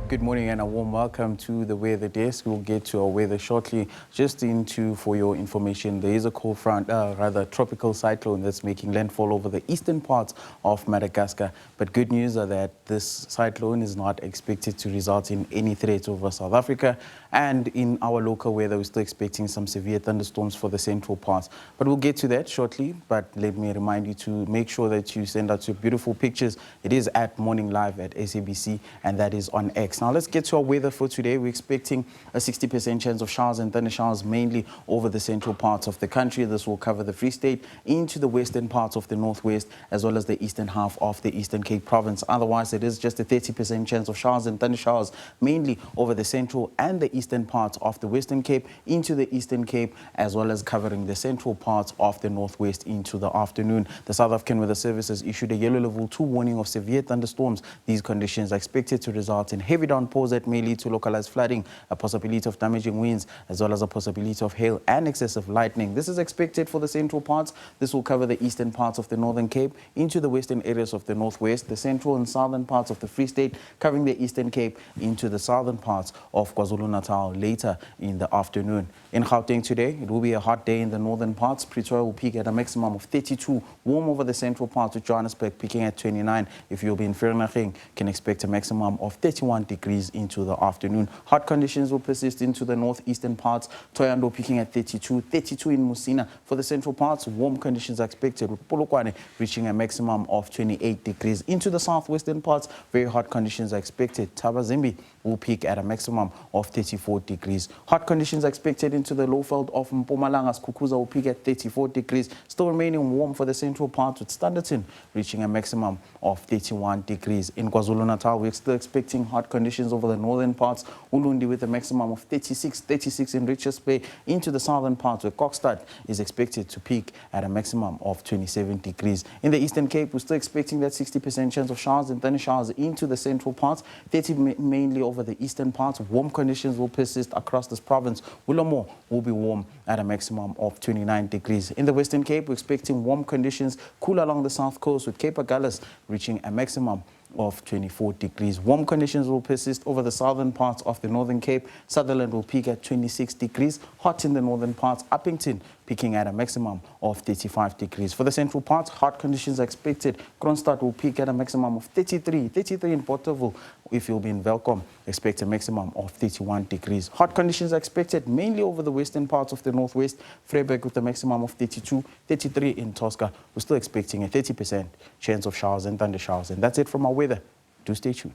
Good morning and a warm welcome to the weather desk. We'll get to our weather shortly. Just for your information, there is a cold front, tropical cyclone that's making landfall over the eastern parts of Madagascar. But good news are that this cyclone is not expected to result in any threat over South Africa. And in our local weather, we're still expecting some severe thunderstorms for the central parts. But we'll get to that shortly. But let me remind you to make sure that you send out your beautiful pictures. It is at Morning Live at SABC, and that is on X. Now let's get to our weather for today. We're expecting a 60% chance of showers and thunder showers mainly over the central parts of the country. This will cover the Free State into the western parts of the northwest as well as the eastern half of the Eastern Cape province. Otherwise, it is just a 30% chance of showers and thunder showers mainly over the central and the eastern parts of the Western Cape into the Eastern Cape as well as covering the central parts of the northwest into the afternoon. The South African Weather Service has issued a yellow level 2 warning of severe thunderstorms. These conditions are expected to result in heavy downpours that may lead to localized flooding, a possibility of damaging winds, as well as a possibility of hail and excessive lightning. This is expected for the central parts. This will cover the eastern parts of the Northern Cape into the western areas of the northwest, the central and southern parts of the Free State, covering the Eastern Cape into the southern parts of KwaZulu-Natal later in the afternoon. In Gauteng today, it will be a hot day in the northern parts. Pretoria will peak at a maximum of 32, warm over the central parts of Johannesburg, peaking at 29. If you'll be in Vereeniging, can expect a maximum of 31 degrees into the afternoon. Hot conditions will persist into the northeastern parts. Thohoyandou peaking at 32, 32 in Musina. For the central parts, warm conditions are expected, with Polokwane reaching a maximum of 28 degrees. Into the southwestern parts, very hot conditions are expected. Tabazimbi will peak at a maximum of 34 degrees. Hot conditions are expected into the lowveld of Mpumalanga. Skukuza will peak at 34 degrees. Still remaining warm for the central parts, with Standerton reaching a maximum of 31 degrees. In KwaZulu-Natal, we're still expecting hot conditions over the northern parts. Ulundi with a maximum of 36 in Richards Bay. Into the southern parts, where Kokstad is expected to peak at a maximum of 27 degrees. In the Eastern Cape, we're still expecting that 60% chance of showers and thunder showers into the central parts, 30 mainly over the eastern parts. Warm conditions will persist across this province. Willowmore will be warm at a maximum of 29 degrees. In the Western Cape, we're expecting warm conditions, cool along the south coast, with Cape Agulhas reaching a maximum of 24 degrees. Warm conditions will persist over the southern parts of the Northern Cape. Sutherland will peak at 26 degrees. Hot in the northern parts. Uppington peaking at a maximum of 35 degrees. For the central parts, hot conditions are expected. Kronstadt will peak at a maximum of 33 in Porterville. If you'll be in Welkom, expect a maximum of 31 degrees. Hot conditions are expected mainly over the western parts of the northwest. Vryburg with a maximum of 32, 33 in Tosca. We're still expecting a 30% chance of showers and thunder showers. And that's it from our weather. Do stay tuned.